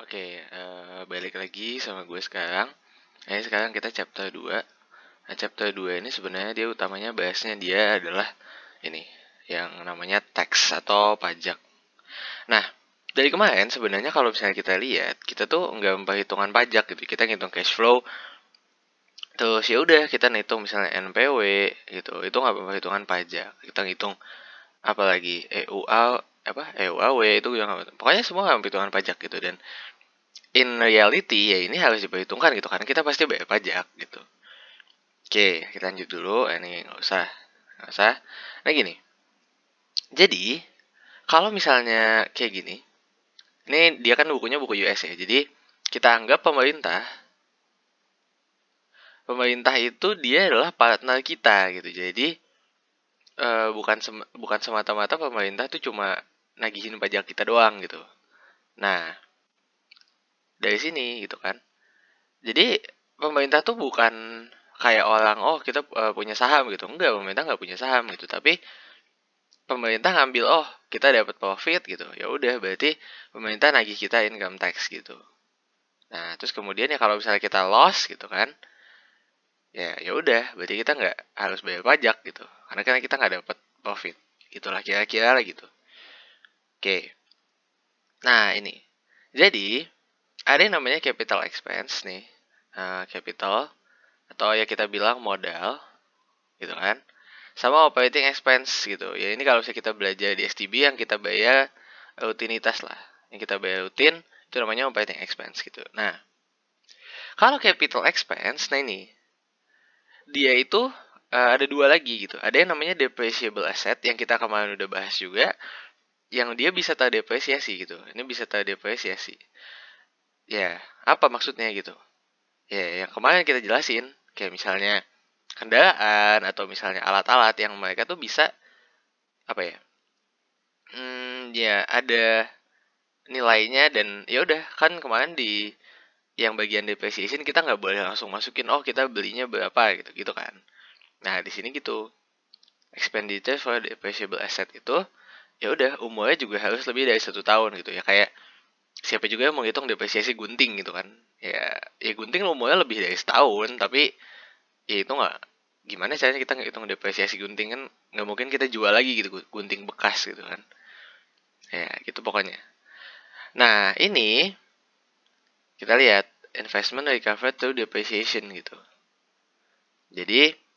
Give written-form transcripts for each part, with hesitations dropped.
Oke, balik lagi sama gue sekarang. Sekarang kita chapter 2. Nah, chapter 2 ini sebenarnya dia utamanya bahasnya dia adalah ini, yang namanya tax atau pajak. Nah, dari kemarin sebenarnya kalau misalnya kita lihat, kita tuh nggak memperhitungkan pajak gitu. Kita ngitung cash flow, terus ya udah kita ngitung misalnya NPW gitu. Itu nggak memperhitungkan pajak. Kita ngitung apalagi EUAW itu yang pokoknya semua nggak memperhitungkan pajak gitu. Dan in reality ya ini harus diperhitungkan gitu karena kita pasti bayar pajak gitu. Oke, kita lanjut dulu. Ini nggak usah. Nah gini, jadi kalau misalnya kayak gini, ini dia kan bukunya buku US ya. Jadi kita anggap pemerintah itu dia adalah partner kita gitu. Jadi bukan semata-mata pemerintah itu cuma nagihin pajak kita doang gitu. Nah, dari sini gitu kan. Jadi pemerintah tuh bukan kayak orang, oh kita punya saham gitu. Enggak, pemerintah nggak punya saham gitu. Tapi pemerintah ngambil, oh kita dapat profit gitu. Ya udah, berarti pemerintah nagih kita income tax gitu. Nah, terus kemudian ya kalau misalnya kita loss gitu kan, ya udah, berarti kita nggak harus bayar pajak gitu. Karena kita nggak dapat profit. Gitulah kira-kira lah gitu. Oke. Nah, ini. Jadi, ada yang namanya capital expense nih. Capital atau ya kita bilang modal gitu kan, sama operating expense gitu ya. Ini kalau misalnya kita belajar di STB yang kita bayar rutinitas lah, yang kita bayar rutin itu namanya operating expense gitu. Nah, kalau capital expense, nah ini dia itu ada dua lagi gitu. Ada yang namanya depreciable asset yang kita kemarin udah bahas juga, yang dia bisa terdepresiasi gitu. Ini bisa terdepresiasi. Ya, apa maksudnya gitu? Ya, yang kemarin kita jelasin, kayak misalnya kendaraan atau misalnya alat-alat yang mereka tuh bisa apa ya? Ya ada nilainya dan ya udah kan kemarin di yang bagian depreciation kita nggak boleh langsung masukin oh kita belinya berapa gitu gitu kan. Nah di sini gitu expenditure for depreciable asset itu ya udah umurnya juga harus lebih dari 1 tahun gitu ya. Kayak siapa juga yang mau ngitung depresiasi gunting gitu kan, ya gunting umurnya lebih dari setahun tapi ya itu nggak, gimana caranya kita ngitung depresiasi gunting kan nggak mungkin kita jual lagi gitu gunting bekas gitu kan, ya gitu pokoknya. Nah ini kita lihat investment recover to depreciation gitu. Jadi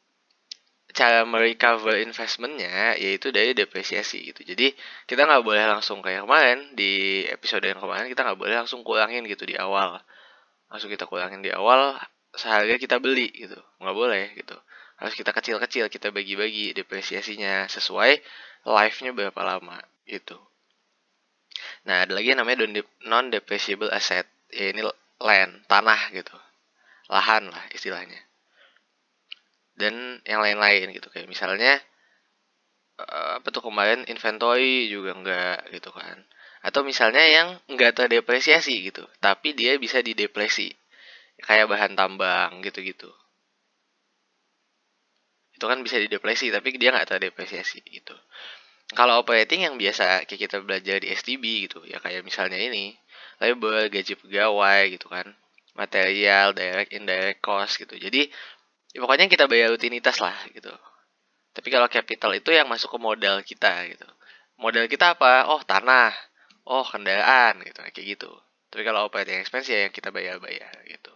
cara merecover investmentnya yaitu dari depresiasi gitu. Jadi kita nggak boleh langsung kayak kemarin di episode yang kemarin, kita nggak boleh langsung kurangin gitu di awal. Langsung kita kurangin di awal seharga kita beli gitu, nggak boleh gitu. Harus kita kecil-kecil, kita bagi-bagi depresiasinya sesuai life-nya berapa lama gitu. Nah ada lagi yang namanya non depreciable asset, ya ini land, tanah gitu, lahan lah istilahnya, dan yang lain-lain gitu. Kayak misalnya apa tuh kemarin inventory juga enggak gitu kan, atau misalnya yang enggak terdepresiasi gitu tapi dia bisa didepresi kayak bahan tambang gitu-gitu, itu kan bisa didepresi tapi dia nggak terdepresiasi gitu. Kalau operating yang biasa kayak kita belajar di STB gitu ya, kayak misalnya ini labor, gaji pegawai gitu kan, material, direct indirect cost gitu. Jadi ya pokoknya kita bayar rutinitas lah gitu. Tapi kalau capital itu yang masuk ke modal kita gitu. Modal kita apa? Oh tanah, oh kendaraan gitu, kayak gitu. Tapi kalau operating expense ya yang kita bayar-bayar gitu.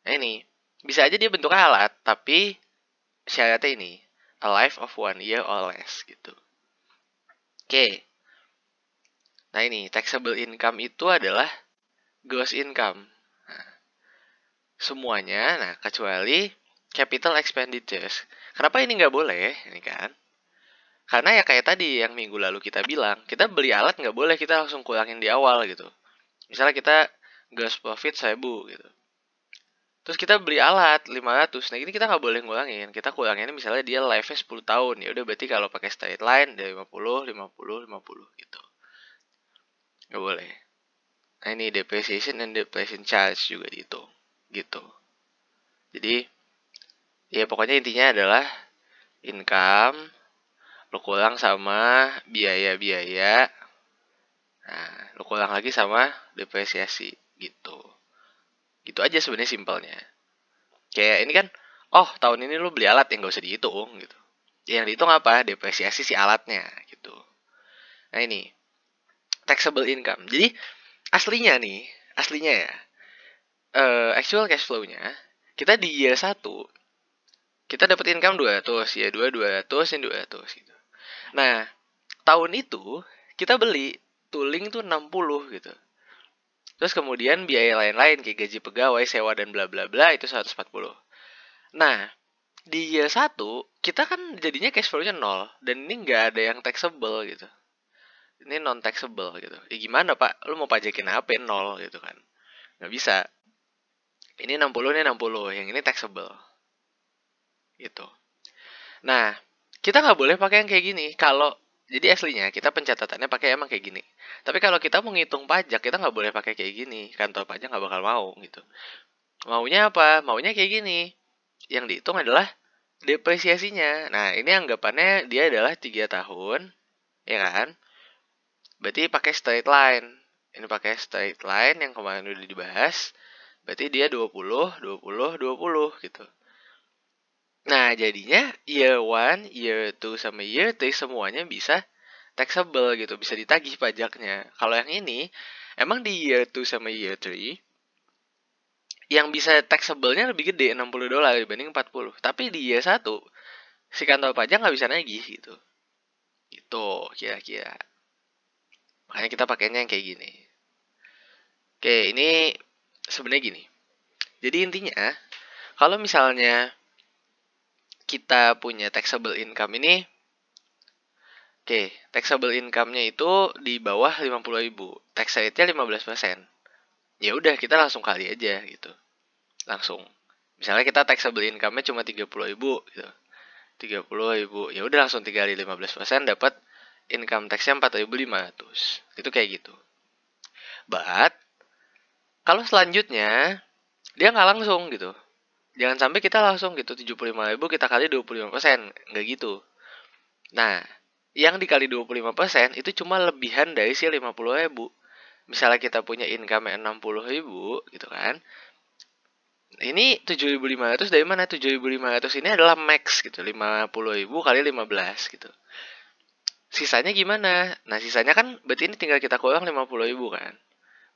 Nah ini bisa aja dia bentuk alat, tapi syaratnya ini a life of 1 year or less gitu. Oke. Nah ini taxable income itu adalah gross income. Nah, semuanya, nah kecuali capital expenditures. Kenapa ini nggak boleh? Ini kan karena ya kayak tadi yang minggu lalu kita bilang, kita beli alat nggak boleh kita langsung kurangin di awal gitu. Misalnya kita gross profit 1.000 gitu. Terus kita beli alat 500. Nah ini kita nggak boleh ngurangin. Kita kurangin misalnya dia life-nya 10 tahun. Ya udah berarti kalau pakai straight line dari 50, 50, 50 gitu. Nggak boleh. Nah ini depreciation and depletion charge juga dihitung. Gitu. Jadi ya pokoknya intinya adalah income lo kurang sama biaya-biaya. Nah, lo kurang lagi sama depresiasi gitu. Gitu aja sebenarnya simpelnya. Kayak ini kan, tahun ini lu beli alat yang gak usah dihitung gitu. Yang dihitung apa? Depresiasi si alatnya gitu. Nah ini taxable income. Jadi aslinya ya, actual cash flow-nya kita di year 1 kita dapat income 200, ya 200, yang 200 gitu. Nah, tahun itu kita beli tooling tuh 60 gitu. Terus kemudian biaya lain-lain kayak gaji pegawai, sewa dan bla bla bla itu 140. Nah, di year 1 kita kan jadinya cash flow-nya 0 dan ini nggak ada yang taxable gitu. Ini non taxable gitu. Ya gimana, Pak? Lu mau pajakin apa 0 gitu kan? Nggak bisa. Ini 60, ini 60, yang ini taxable. Gitu. Nah, kita nggak boleh pakai yang kayak gini. Jadi aslinya kita pencatatannya pakai emang kayak gini. Tapi kalau kita mau ngitung pajak, kita nggak boleh pakai kayak gini. Kantor pajak nggak bakal mau gitu. Maunya apa? Maunya kayak gini. Yang dihitung adalah depresiasinya. Nah, ini anggapannya dia adalah 3 tahun, ya kan? Berarti pakai straight line. Ini pakai straight line yang kemarin udah dibahas. Berarti dia 20, 20, 20 gitu. Nah, jadinya year 1, year 2, sama year 3 semuanya bisa taxable gitu, bisa ditagih pajaknya. Kalau yang ini, emang di year 2 sama year 3, yang bisa taxable-nya lebih gede, $60 dibanding 40. Tapi di year 1, si kantor pajak nggak bisa nagih gitu. Gitu, kira-kira. Makanya kita pakainya yang kayak gini. Oke, ini sebenarnya gini. Jadi intinya, kalau misalnya kita punya taxable income ini, taxable income-nya itu di bawah 50.000. Tax rate-nya 15%. Ya udah, kita langsung kali aja gitu. Langsung. Misalnya kita taxable income-nya cuma 30.000 gitu. 30.000. Ya udah langsung 3 kali 15% dapat income tax-nya 4.500. Itu kayak gitu. But kalau selanjutnya dia nggak langsung gitu. Jangan sampai kita langsung gitu 75.000 kita kali 25%, nggak gitu. Nah, yang dikali 25% itu cuma lebihan dari si 50.000. Misalnya kita punya income 60.000 gitu kan. Ini 7.500 dari mana? 7.500 ini adalah max gitu. 50.000 kali 15 gitu. Sisanya gimana? Nah, sisanya kan berarti ini tinggal kita kurang 50.000 kan.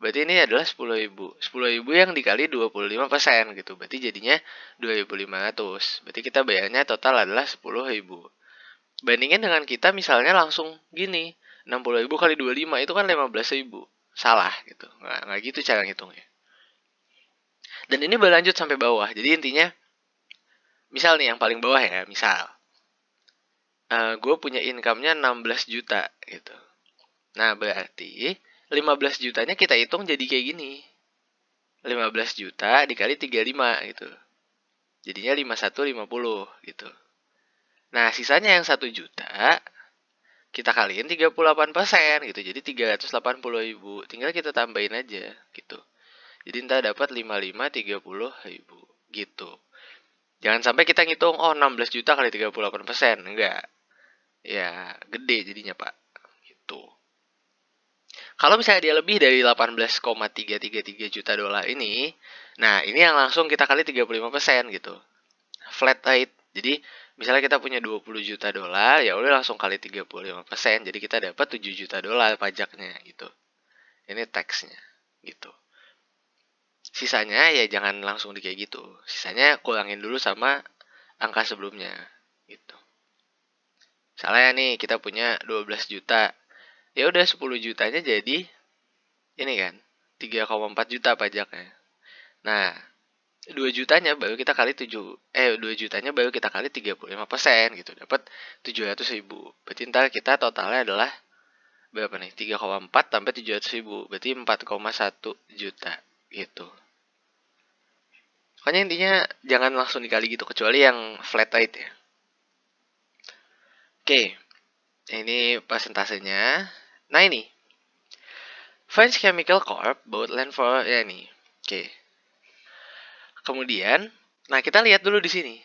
Berarti ini adalah 10.000. 10.000 yang dikali 25% gitu. Berarti jadinya 2.500. Berarti kita bayarnya total adalah 10.000. Bandingin dengan kita misalnya langsung gini. 60.000 kali 25 itu kan 15.000. Salah gitu. Nggak gitu cara ngitungnya. Dan ini berlanjut sampai bawah. Jadi intinya, misal nih yang paling bawah ya. Misal, gue punya income-nya 16 juta gitu. Nah, berarti 15 jutanya kita hitung jadi kayak gini. 15 juta dikali 35 gitu. Jadinya 5150 gitu. Nah, sisanya yang 1 juta kita kaliin 38% gitu. Jadi 380.000. Tinggal kita tambahin aja gitu. Jadi ntar dapat 55.30.000 gitu. Jangan sampai kita ngitung 16 juta kali 38%. Enggak. Ya, gede jadinya, Pak. Gitu. Kalau misalnya dia lebih dari 18,333 juta dolar ini, nah ini yang langsung kita kali 35% gitu. Flat rate. Jadi misalnya kita punya 20 juta dolar, ya udah langsung kali 35%. Jadi kita dapat 7 juta dolar pajaknya gitu. Ini taxnya gitu. Sisanya ya jangan langsung di kayak gitu. Sisanya kurangin dulu sama angka sebelumnya gitu. Misalnya nih kita punya 12 juta. Ya udah 10 jutanya jadi ini kan 3,4 juta pajaknya. Nah, 2 jutanya baru kita kali 2 jutanya baru kita kali 35% gitu. Dapat 700.000. Berarti ntar kita totalnya adalah berapa nih? 3,4 tambah 700.000. Berarti 4,1 juta gitu. Pokoknya intinya jangan langsung dikali gitu, kecuali yang flat rate ya. Oke, ini persentasenya. Nah ini, French Chemical Corp bought land for ya nih. Oke. Kemudian, nah kita lihat dulu di sini.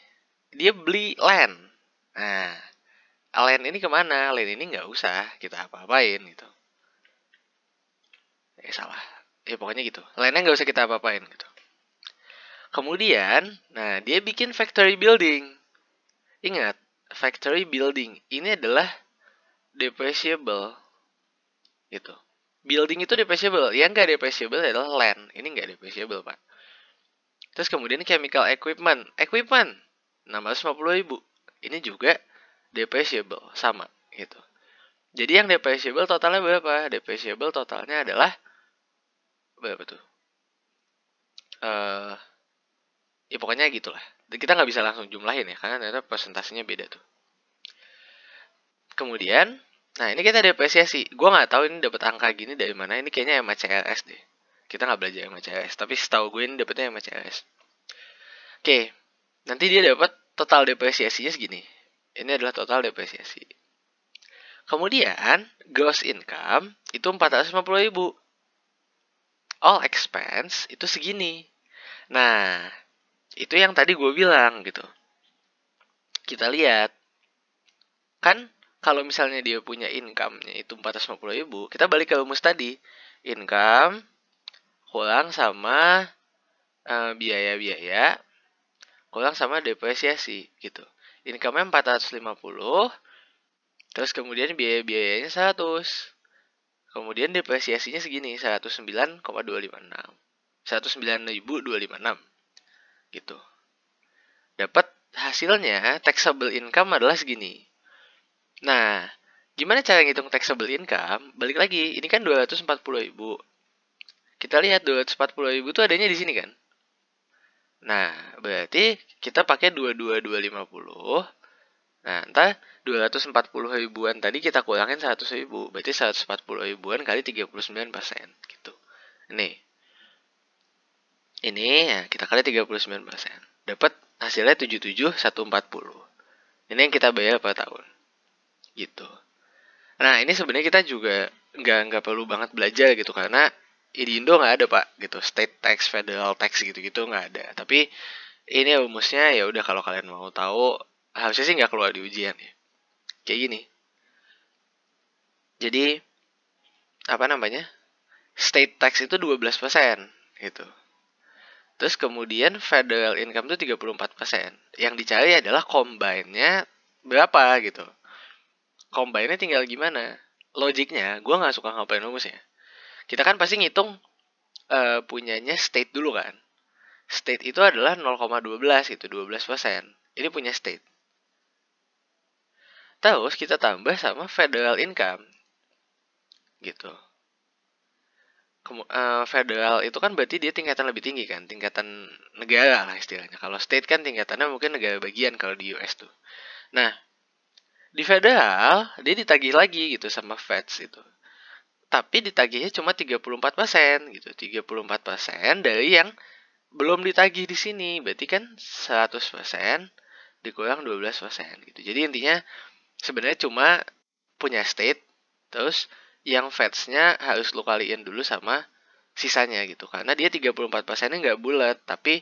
Dia beli land. Nah, land ini kemana? Land ini nggak usah kita apa-apain gitu. Salah. Ya pokoknya gitu. Lainnya nggak usah kita apa-apain gitu. Kemudian, nah dia bikin factory building. Ingat, factory building ini adalah depreciable gitu. Building itu depreciable. Yang nggak depreciable adalah land. Ini nggak depreciable, Pak. Terus kemudian chemical equipment. Equipment, 650.000. Ini juga depreciable. Sama gitu. Jadi yang depreciable totalnya berapa? Depreciable totalnya adalah berapa tuh? Ya pokoknya gitulah. Kita nggak bisa langsung jumlahin ya, karena ternyata persentasenya beda tuh. Kemudian, nah ini kita depresiasi. Gue nggak tahu ini dapat angka gini dari mana. Ini kayaknya MACRS deh. Kita nggak belajar MACRS, tapi setahu gue ini dapetnya MACRS. Oke, nanti dia dapat total depresiasinya segini. Ini adalah total depresiasi. Kemudian, gross income itu 450.000. All expense itu segini. Nah, itu yang tadi gue bilang gitu. Kita lihat. Kan kalau misalnya dia punya income-nya itu 450.000, kita balik ke rumus tadi. Income kurang sama biaya-biaya kurang sama depresiasi gitu. Income-nya 450, terus kemudian biaya-biayanya 100. Kemudian depresiasinya segini, 109,256. 109.256 gitu. Dapat hasilnya taxable income adalah segini. Nah, gimana cara ngitung taxable income? Balik lagi, ini kan 240.000. Kita lihat 240.000 itu adanya di sini kan? Nah, berarti kita pakai 22250. Nah, entah 240 ribuan tadi kita kurangin 100 ribu. Berarti 140 ribuan kali 39%. Gitu. Ini ya, kita kali 39%. Dapat hasilnya 77.140. Ini yang kita bayar per tahun. Gitu. Nah, ini sebenarnya kita juga nggak perlu banget belajar gitu, karena di Indo nggak ada, Pak, gitu. State tax, federal tax gitu-gitu nggak ada. Tapi ini rumusnya ya udah, kalau kalian mau tahu, harusnya sih nggak keluar di ujian ya. Kayak gini. Jadi apa namanya? State tax itu 12% gitu. Terus kemudian federal income itu 34%. Yang dicari adalah combine-nya berapa gitu. Combine-nya tinggal gimana? Logiknya, gue nggak suka ngapain rumusnya. Kita kan pasti ngitung punyanya state dulu kan. State itu adalah 0,12 gitu, 12%. Ini punya state. Terus kita tambah sama federal income. Gitu. Federal itu kan berarti dia tingkatan lebih tinggi kan, tingkatan negara lah istilahnya. Kalau state kan tingkatannya mungkin negara bagian kalau di US tuh. Nah, di federal dia ditagih lagi gitu sama feds itu. Tapi ditagihnya cuma 34% gitu. 34% dari yang belum ditagih di sini. Berarti kan 100% dikurang 12% gitu. Jadi intinya sebenarnya cuma punya state, terus yang feds-nya harus lu kaliin dulu sama sisanya gitu. Karena dia 34%-nya nggak bulat, tapi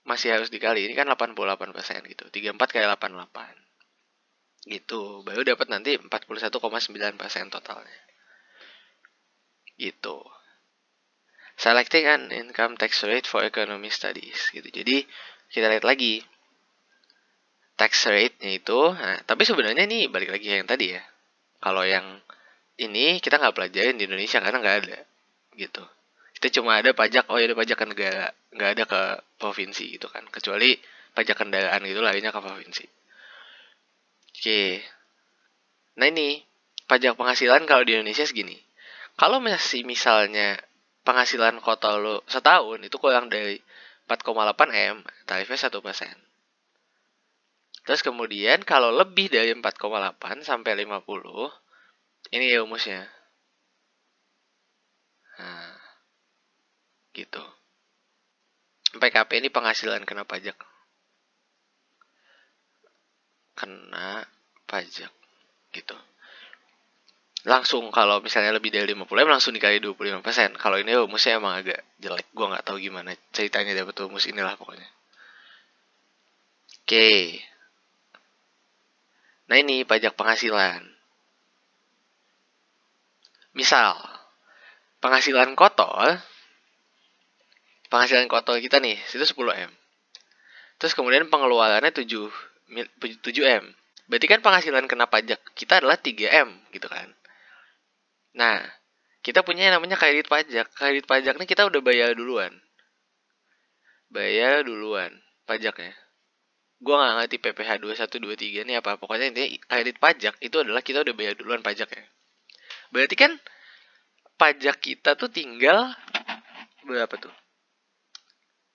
masih harus dikali. Ini kan 88% gitu. 34 kali 88. Gitu. Baru dapat nanti 41,9% totalnya. Gitu. Selecting an income tax rate for economy studies gitu. Jadi kita lihat lagi tax rate-nya itu. Nah, tapi sebenarnya nih balik lagi yang tadi ya. Kalau yang ini kita nggak pelajarin di Indonesia karena nggak ada gitu. Kita cuma ada pajak, oh ya ada pajak ke negara, nggak ada ke provinsi gitu kan. Kecuali pajak kendaraan gitu lainnya ke provinsi. Oke. Nah ini pajak penghasilan kalau di Indonesia segini. Kalau masih misalnya penghasilan kotor lo setahun itu kurang dari 4,8 M, tarifnya 1%. Terus kemudian kalau lebih dari 4,8 sampai 50, ini ya rumusnya. Nah, gitu. PKP ini penghasilan kena pajak. Kena pajak gitu. Langsung kalau misalnya lebih dari 50 M langsung dikali 25%. Kalau ini rumusnya emang agak jelek. Gua nggak tahu gimana ceritanya dapat rumus inilah pokoknya. Oke. Nah ini pajak penghasilan. Misal penghasilan kotol kita nih, itu 10M. Terus kemudian pengeluarannya 7M. Berarti kan penghasilan kena pajak kita adalah 3M gitu kan. Nah, kita punya yang namanya kredit pajak. Kredit pajak nih kita udah bayar duluan. Pajaknya. Gue gak ngerti PPh 2123 ini apa. Pokoknya intinya kredit pajak itu adalah kita udah bayar duluan pajaknya. Berarti kan pajak kita tuh tinggal berapa tuh?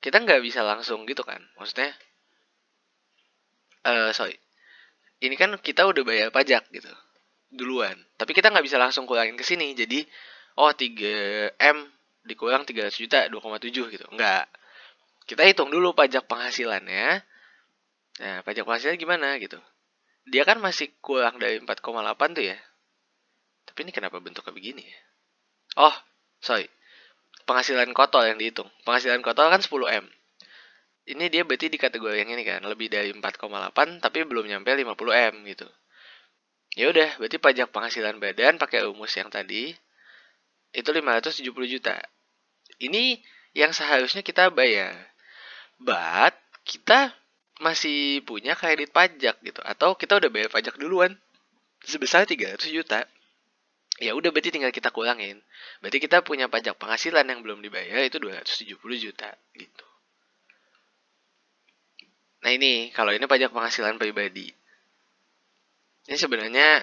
Kita nggak bisa langsung gitu kan. Maksudnya, sorry. Ini kan kita udah bayar pajak gitu. Duluan. Tapi kita nggak bisa langsung kurangin ke sini. Jadi, 3M dikurang 300 juta, 2,7 gitu. Enggak. Kita hitung dulu pajak penghasilannya. Nah, pajak penghasilan gimana gitu. Dia kan masih kurang dari 4,8 tuh ya. Tapi ini kenapa bentuknya begini ya? Oh, sorry. Penghasilan kotor yang dihitung. Penghasilan kotor kan 10M. Ini dia berarti di kategori yang ini kan. Lebih dari 4,8 tapi belum nyampe 50M gitu. Ya udah, berarti pajak penghasilan badan pakai rumus yang tadi itu 570 juta. Ini yang seharusnya kita bayar. But kita masih punya kredit pajak gitu, atau kita udah bayar pajak duluan sebesar 300 juta. Ya udah, berarti tinggal kita kurangin. Berarti kita punya pajak penghasilan yang belum dibayar itu 270 juta gitu. Nah ini, kalau ini pajak penghasilan pribadi. Ini sebenarnya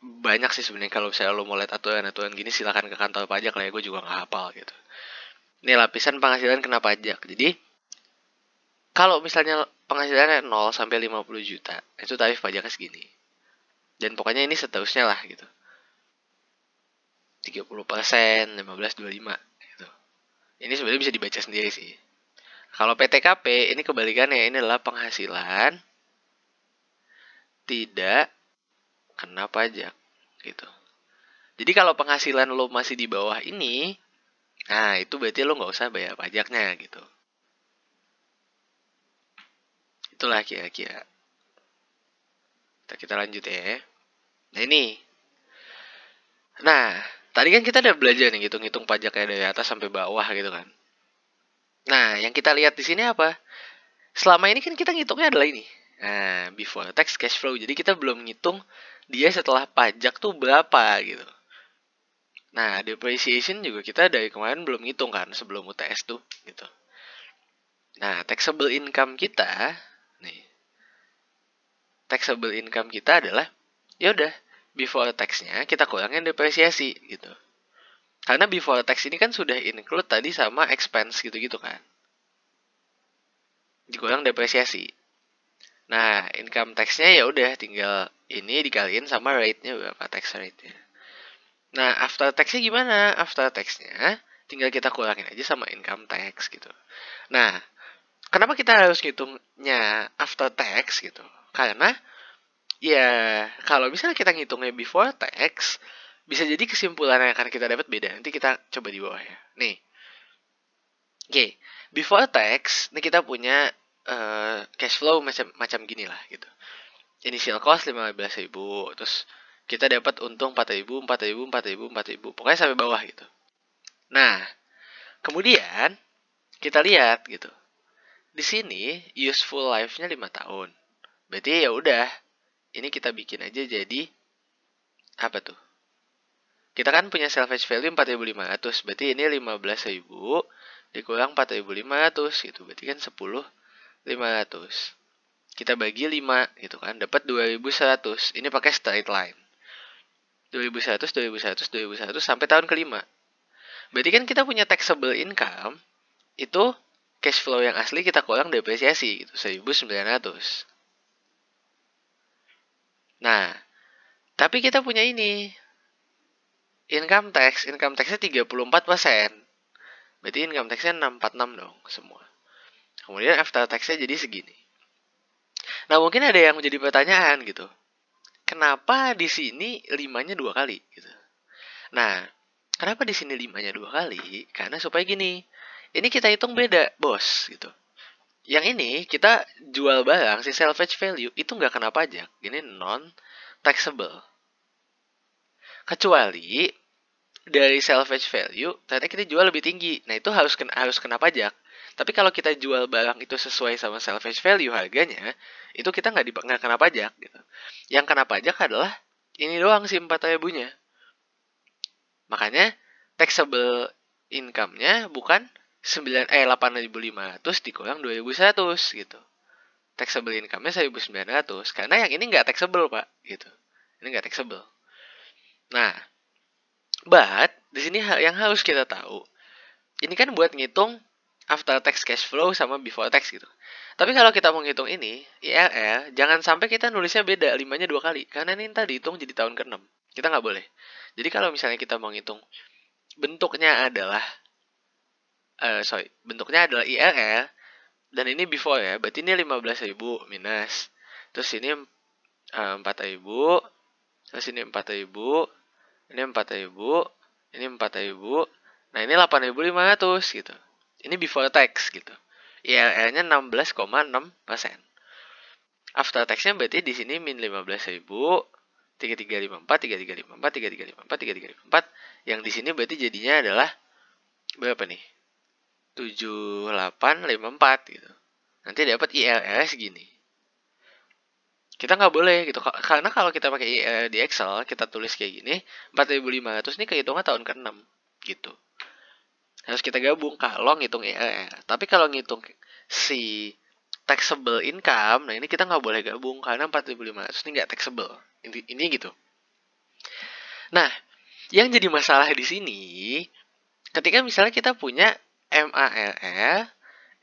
banyak sih sebenarnya. Kalau misalnya lo mau lihat aturan-aturan gini, silakan ke kantor pajak lah ya, gue juga nggak hafal gitu. Ini lapisan penghasilan kena pajak. Jadi kalau misalnya penghasilannya 0 sampai 50 juta, itu tarif pajaknya segini. Dan pokoknya ini seterusnya lah gitu. 30%, 15, 25 gitu. Ini sebenarnya bisa dibaca sendiri sih. Kalau PTKP ini kebalikannya, ini adalah penghasilan tidak kena pajak gitu. Jadi kalau penghasilan lo masih di bawah ini, nah itu berarti lo nggak usah bayar pajaknya gitu. Itulah kira-kira. Kita lanjut ya. Nah ini. Nah, tadi kan kita udah belajar nih ngitung-ngitung pajaknya dari atas sampai bawah gitu kan. Nah, yang kita lihat di sini apa? Selama ini kan kita ngitungnya adalah ini. Nah, before tax cash flow. Jadi kita belum ngitung dia setelah pajak tuh berapa gitu. Nah, depreciation juga kita dari kemarin belum ngitung kan sebelum UTS tuh gitu. Nah, taxable income kita nih. Taxable income kita adalah ya udah before tax-nya kita kurangin depresiasi gitu. Karena before tax ini kan sudah include tadi sama expense gitu-gitu kan. Dikurang depresiasi. Nah, income tax-nya ya udah tinggal ini dikaliin sama rate-nya berapa, tax rate-nya. Nah, after tax-nya gimana? After tax-nya tinggal kita kurangin aja sama income tax gitu. Nah, kenapa kita harus ngitungnya after tax gitu? Karena ya kalau misalnya kita ngitungnya before tax, bisa jadi kesimpulan yang akan kita dapat beda. Nanti kita coba di bawah ya. Nih. Oke, before tax, nih kita punya cash flow macam gini lah gitu. Initial cost 15.000, terus kita dapat untung 4.000, 4.000, 4.000, 4.000, pokoknya sampai bawah gitu. Nah, kemudian kita lihat gitu. Di sini useful life-nya 5 tahun. Berarti ya udah, ini kita bikin aja jadi apa tuh? Kita kan punya salvage value 4.500, berarti ini 15.000 dikurang 4.500 gitu. Berarti kan 10.500. Kita bagi 5 gitu kan, dapat 2.100. Ini pakai straight line. 2.100, 2.100, 2.100 sampai tahun kelima. Berarti kan kita punya taxable income itu cash flow yang asli kita kurang depresiasi gitu, 1.900. Nah, tapi kita punya ini income taxnya 34%. Berarti income taxnya 646 dong semua. Kemudian after taxnya jadi segini. Nah, mungkin ada yang menjadi pertanyaan gitu. Kenapa di sini 5-nya 2 kali gitu. Nah, kenapa di sini 5-nya 2 kali? Karena supaya gini. Ini kita hitung beda, bos gitu. Yang ini kita jual barang, si salvage value itu nggak kena pajak. Ini non taxable. Kecuali dari salvage value ternyata kita jual lebih tinggi. Nah, itu harus kena pajak. Tapi kalau kita jual barang itu sesuai sama salvage value harganya, itu kita nggak kena pajak gitu. Yang kena pajak adalah ini doang sih 4.000-nya. Makanya taxable income-nya bukan 8.500 dikurang 2.100 gitu. Taxable income-nya 1.900 karena yang ini nggak taxable, Pak, gitu. Ini nggak taxable. Nah, but di sini yang harus kita tahu, ini kan buat ngitung after tax cash flow sama before tax gitu. Tapi kalau kita mau ngitung ini, IRR, jangan sampai kita nulisnya beda, 5-nya 2 kali. Karena ini ntar dihitung jadi tahun ke-6. Kita nggak boleh. Jadi kalau misalnya kita mau ngitung, bentuknya adalah, bentuknya adalah IRR, dan ini before ya, berarti ini 15.000 minus. Terus ini 4.000, terus ini 4.000, ini 4.000, ini 4.000, nah ini 8.500 gitu. Ini before tax gitu. IRR-nya 16,6%. After tax-nya berarti di sini min 15.000, 3354, 3354, 3354, 3354. Yang di sini berarti jadinya adalah berapa nih? 7854 gitu. Nanti dapat IRR segini. Kita nggak boleh gitu, karena kalau kita pakai IRR di Excel, kita tulis kayak gini, 4.500 ini kehitungnya tahun ke-6 gitu. Harus kita gabung kalau ngitung IRR. Tapi kalau ngitung si taxable income, nah ini kita nggak boleh gabung karena 4.500 ini nggak taxable. Ini gitu. Nah, yang jadi masalah di sini, ketika misalnya kita punya MARR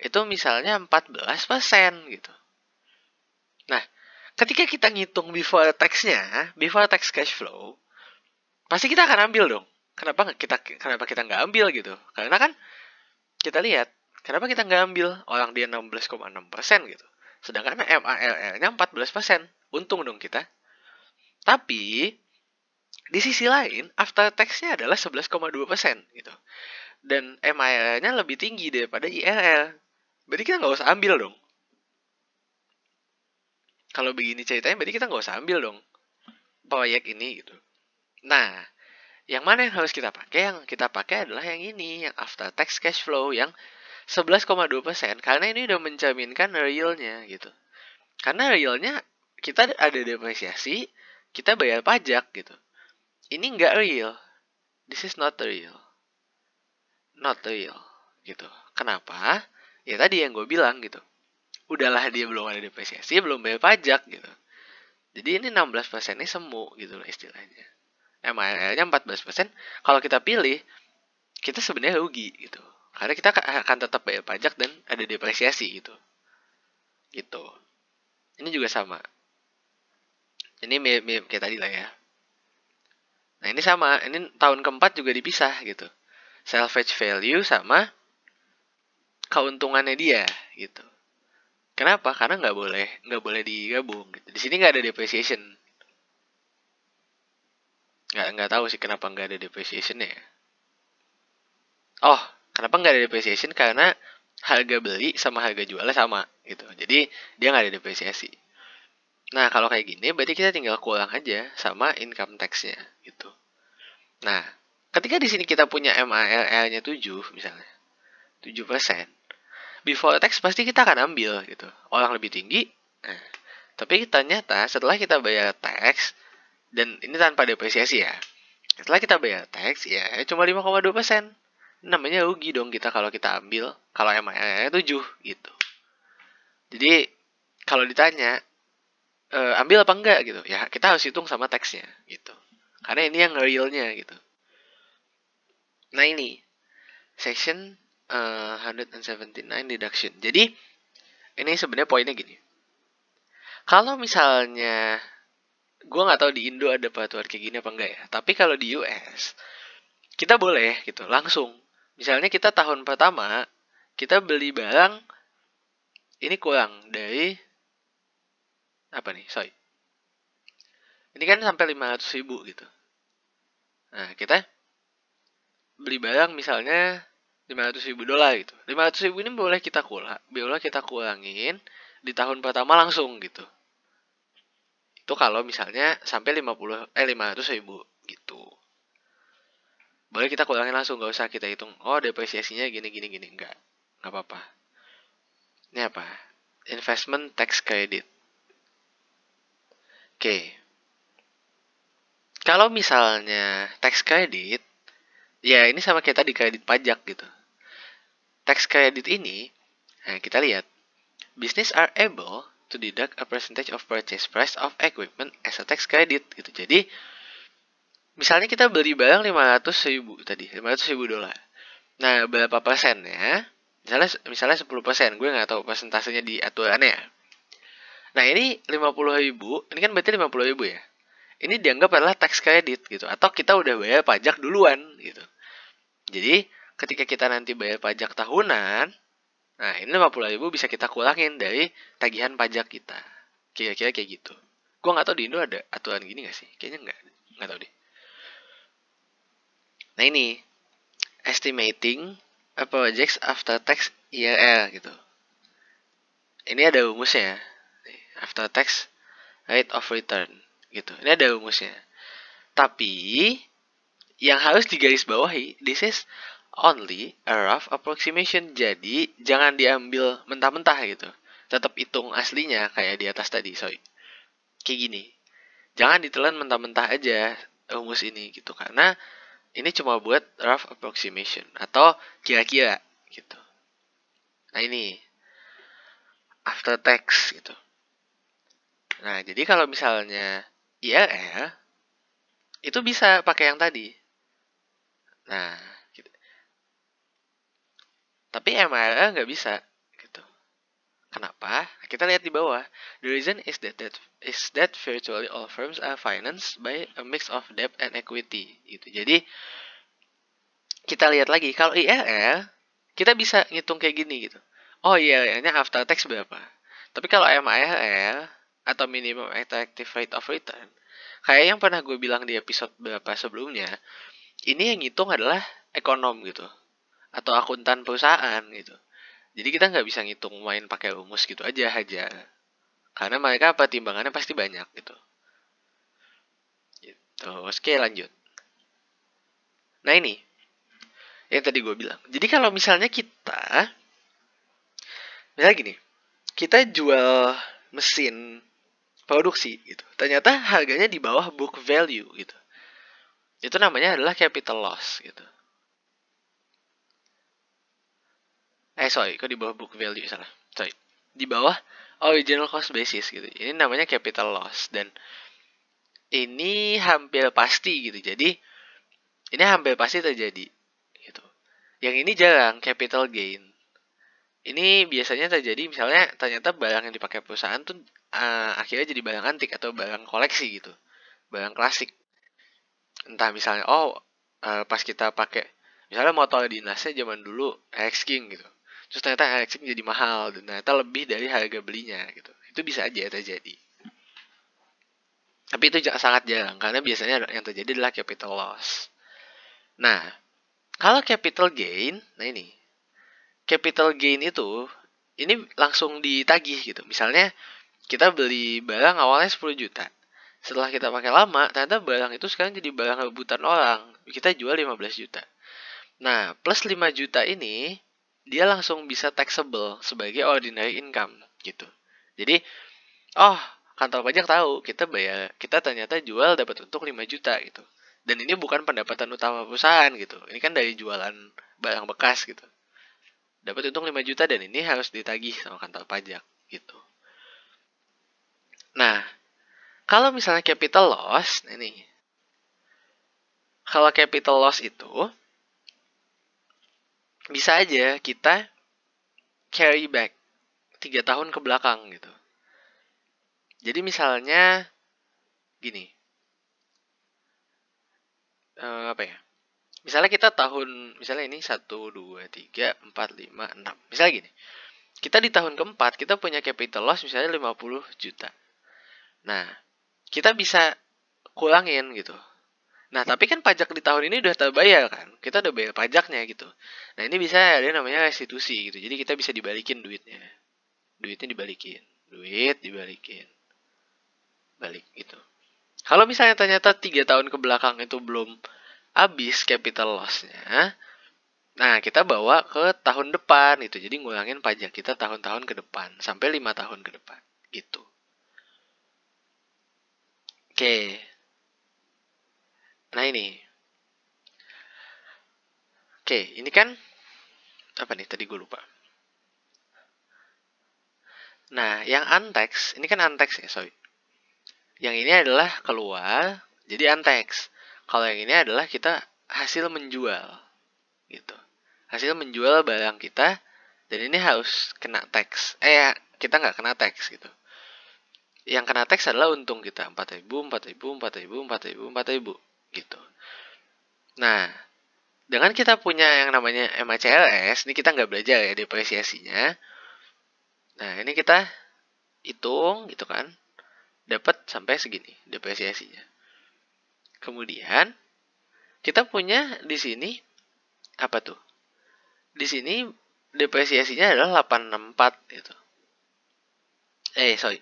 itu misalnya 14% gitu. Nah, ketika kita ngitung before tax cash flow, pasti kita akan ambil dong. Kenapa kita nggak ambil gitu? Karena kan kita lihat, kenapa kita nggak ambil orang dia 16,6% gitu. Sedangkan MARR-nya 14%. Untung dong kita. Tapi di sisi lain, after tax-nya adalah 11,2% gitu. Dan MARR-nya lebih tinggi daripada IRR. Berarti kita nggak usah ambil dong. Kalau begini ceritanya, berarti kita nggak usah ambil dong proyek ini gitu. Nah, yang mana yang harus kita pakai? Yang kita pakai adalah yang ini, yang after tax cash flow, yang 11,2%. Karena ini udah menjaminkan realnya gitu. Karena realnya kita ada depresiasi, kita bayar pajak gitu. Ini nggak real. This is not real. Not real gitu. Kenapa? Ya tadi yang gue bilang gitu. Udahlah dia belum ada depresiasi, belum bayar pajak gitu. Jadi ini 16% ini semu gitu loh istilahnya. MARR-nya 14%. Kalau kita pilih, kita sebenarnya rugi gitu. Karena kita akan tetap bayar pajak dan ada depresiasi gitu. Gitu. Ini juga sama. Ini mirip kayak tadi lah ya. Nah ini sama. Ini tahun keempat juga dipisah gitu. Salvage value sama keuntungannya dia gitu. Kenapa? Karena nggak boleh digabung. Gitu. Di sini nggak ada depreciation. Nggak tahu sih kenapa nggak ada depreciation ya. Oh, kenapa nggak ada depreciation? Karena harga beli sama harga jualnya sama gitu. Jadi dia nggak ada depresiasi. Nah kalau kayak gini berarti kita tinggal kurang aja sama income tax-nya gitu. Nah ketika di sini kita punya MARR-nya 7 misalnya 7%, before tax pasti kita akan ambil gitu. Orang lebih tinggi. Nah, tapi ternyata setelah kita bayar tax, dan ini tanpa depresiasi ya. Setelah kita bayar tax ya cuma 5,2%. Namanya rugi dong kita kalau kita ambil kalau MAR-nya 7 gitu. Jadi kalau ditanya ambil apa enggak gitu, ya kita harus hitung sama taxnya gitu. Karena ini yang realnya gitu. Nah ini section 179 deduction. Jadi ini sebenarnya poinnya gini. Kalau misalnya gue nggak tahu di Indo ada peraturan kayak gini apa enggak ya. Tapi kalau di US kita boleh gitu langsung. Misalnya kita tahun pertama kita beli barang ini kurang dari apa nih? Ini kan sampai 500.000 gitu. Nah, kita beli barang misalnya 500.000 dolar gitu. 500.000 ini boleh kita kurangin di tahun pertama langsung gitu. Itu kalau misalnya sampai 500.000 gitu. boleh kita kurangin langsung, nggak usah kita hitung. Oh, depresiasinya gini gini gini, nggak apa-apa. Ini apa? Investment tax credit. Oke. Kalau misalnya tax credit, ya ini sama kayak tadi kredit pajak gitu. Tax credit ini, nah kita lihat, business are able to deduct a percentage of purchase price of equipment as a tax credit gitu. Jadi, misalnya kita beli barang 500.000 tadi, 500.000 dolar. Nah, berapa persennya? Misalnya 10%, gue nggak tahu persentasenya di aturannya ya. Nah, ini 50.000, ini kan berarti 50.000 ya. Ini dianggap adalah tax credit gitu, atau kita udah bayar pajak duluan gitu. Jadi, ketika kita nanti bayar pajak tahunan, nah ini 50.000 bisa kita kurangin dari tagihan pajak kita. Kira-kira kayak gitu. Gue nggak tahu di Indo ada aturan gini nggak sih? Kayaknya nggak tahu deh. Nah ini, estimating a project's after tax IRR gitu. Ini ada rumusnya, after tax rate of return gitu. Ini ada rumusnya. Tapi yang harus digarisbawahi, this is only a rough approximation. Jadi jangan diambil mentah-mentah gitu. Tetap hitung aslinya kayak di atas tadi, sorry. Kayak gini. Jangan ditelan mentah-mentah aja rumus ini gitu, karena ini cuma buat rough approximation atau kira-kira gitu. Nah ini after tax gitu. Nah jadi kalau misalnya IRR itu bisa pakai yang tadi. Nah gitu. Tapi MRR nggak bisa gitu. Kenapa? Kita lihat di bawah. The reason is that virtually all firms are financed by a mix of debt and equity gitu. Jadi kita lihat lagi, kalau IRR kita bisa ngitung kayak gini gitu. Oh IRR-nya after tax berapa? Tapi kalau MIRR atau minimum effective rate of return, kayak yang pernah gue bilang di episode berapa sebelumnya, ini yang ngitung adalah ekonom gitu, atau akuntan perusahaan gitu. Jadi kita nggak bisa ngitung main pakai rumus gitu aja, karena mereka pertimbangannya pasti banyak gitu. Gitu. Oke lanjut. Nah ini yang tadi gue bilang. Jadi kalau misalnya misalnya gini, kita jual mesin produksi gitu, ternyata harganya di bawah book value gitu. Itu namanya adalah capital loss gitu. Sorry, kok di bawah book value salah. Sorry. Di bawah original cost basis gitu. Ini namanya capital loss, dan ini hampir pasti gitu. Jadi ini hampir pasti terjadi gitu. Yang ini jarang capital gain. Ini biasanya terjadi misalnya ternyata barang yang dipakai perusahaan tuh akhirnya jadi barang antik atau barang koleksi gitu. Barang klasik. Entah misalnya pas kita pakai misalnya motor dinasnya zaman dulu RX King gitu. Terus ternyata RX King jadi mahal dan ternyata lebih dari harga belinya gitu. Itu bisa aja terjadi. Tapi itu sangat jarang karena biasanya yang terjadi adalah capital loss. Nah, kalau capital gain, nah ini. Capital gain itu ini langsung ditagih gitu. Misalnya kita beli barang awalnya 10 juta. Setelah kita pakai lama, ternyata barang itu sekarang jadi barang rebutan orang. Kita jual 15 juta. Nah, plus 5 juta ini dia langsung bisa taxable sebagai ordinary income gitu. Jadi, kantor pajak tahu kita ternyata jual dapat untung 5 juta gitu. Dan ini bukan pendapatan utama perusahaan gitu. Ini kan dari jualan barang bekas gitu. Dapat untung 5 juta dan ini harus ditagih sama kantor pajak gitu. Nah, kalau misalnya capital loss, ini. Kalau capital loss itu bisa aja kita carry back 3 tahun ke belakang gitu. Jadi misalnya gini, apa ya? Misalnya kita misalnya ini 1, 2, 3, 4, 5, 6. Misalnya gini, kita di tahun keempat, kita punya capital loss misalnya 50 juta. Nah, kita bisa kurangin gitu. Nah, tapi kan pajak di tahun ini udah terbayar kan. Kita udah bayar pajaknya gitu. Nah, ini bisa ada namanya restitusi gitu. Jadi kita bisa dibalikin duitnya. Duitnya dibalikin. Duit dibalikin. Balik gitu. Kalau misalnya ternyata 3 tahun ke belakang itu belum Habis capital loss-nya, nah kita bawa ke tahun depan gitu. Jadi ngulangin pajak kita tahun-tahun ke depan sampai 5 tahun ke depan gitu. Oke. Nah ini. Oke, ini kan apa nih tadi gue lupa. Nah, yang untax, ini kan untax ya, sorry. Yang ini adalah keluar, jadi untax. Kalau yang ini adalah kita hasil menjual gitu. Hasil menjual barang kita dan ini harus kena tax. Kita nggak kena tax gitu. Yang kena tax adalah untung kita 4.000, 4.000, 4.000, 4.000, 4.000 gitu. Nah, dengan kita punya yang namanya MACLS, ini kita nggak belajar ya depresiasinya. Nah, ini kita hitung gitu kan, dapat sampai segini depresiasinya. Kemudian kita punya di sini apa tuh? Di sini depresiasinya adalah 864 gitu. Sorry.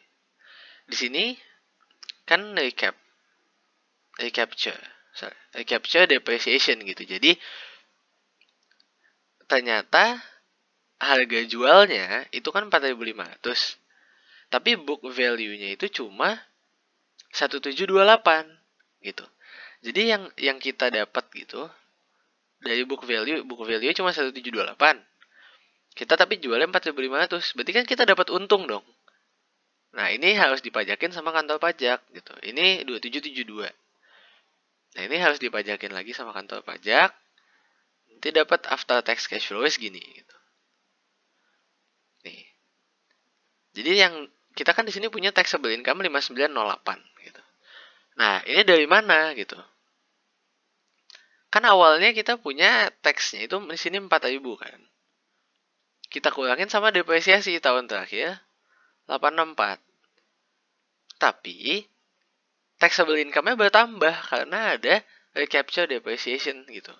Di sini kan recapture depreciation gitu. Jadi ternyata harga jualnya itu kan 4.500. Tapi book value-nya itu cuma 1728 gitu. Jadi yang kita dapat gitu dari book value cuma 1728. Kita tapi jualnya 4.500. Berarti kan kita dapat untung dong. Nah, ini harus dipajakin sama kantor pajak gitu. Ini 2772. Nah, ini harus dipajakin lagi sama kantor pajak. Nanti dapat after tax cash flow segini gitu. Nih. Jadi yang kita kan di sini punya taxable income 5908 gitu. Nah, ini dari mana gitu? Kan awalnya kita punya taxnya itu di sini 4.000 kan. Kita kurangin sama depresiasi tahun terakhir 864. Tapi taxable income-nya bertambah karena ada recapture depreciation gitu.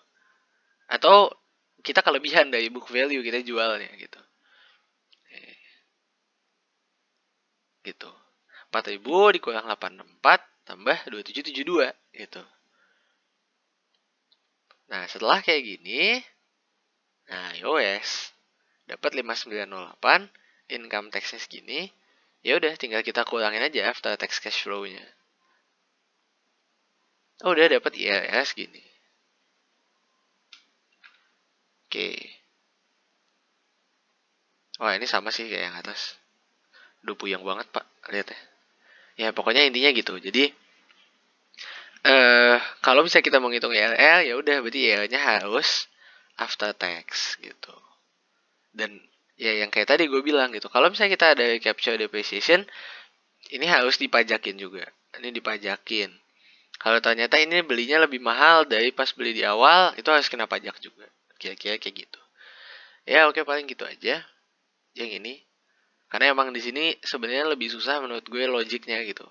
Atau kita kelebihan dari book value kita jualnya gitu. Gitu. 4.000 dikurang 864 tambah 2772 gitu. Nah, setelah kayak gini, nah yowes, dapat 5908, income tax-nya segini. Ya udah tinggal kita kurangin aja after tax cash flow-nya. Oh, udah dapat IRS gini. Oke. Wah, ini sama sih kayak yang atas. Udah puyeng banget, Pak. Lihat ya. Ya, pokoknya intinya gitu. Jadi kalau bisa kita menghitung IRL, ya udah berarti IRL-nya harus after tax gitu. Dan ya yang kayak tadi gue bilang gitu. Kalau misalnya kita ada capture depreciation, ini harus dipajakin juga. Ini dipajakin. Kalau ternyata ini belinya lebih mahal dari pas beli di awal, itu harus kena pajak juga. Kira-kira kayak gitu. Ya oke, paling gitu aja. Yang ini. Karena emang di sini sebenarnya lebih susah menurut gue logiknya gitu.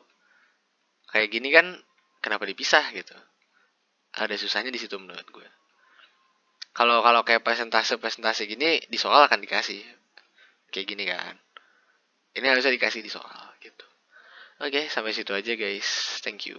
Kayak gini kan kenapa dipisah gitu. Ada susahnya di situ menurut gue. Kalau kayak presentase gini di soal akan dikasih. Kayak gini kan. Ini harusnya dikasih di soal gitu. Oke, sampai situ aja guys. Thank you.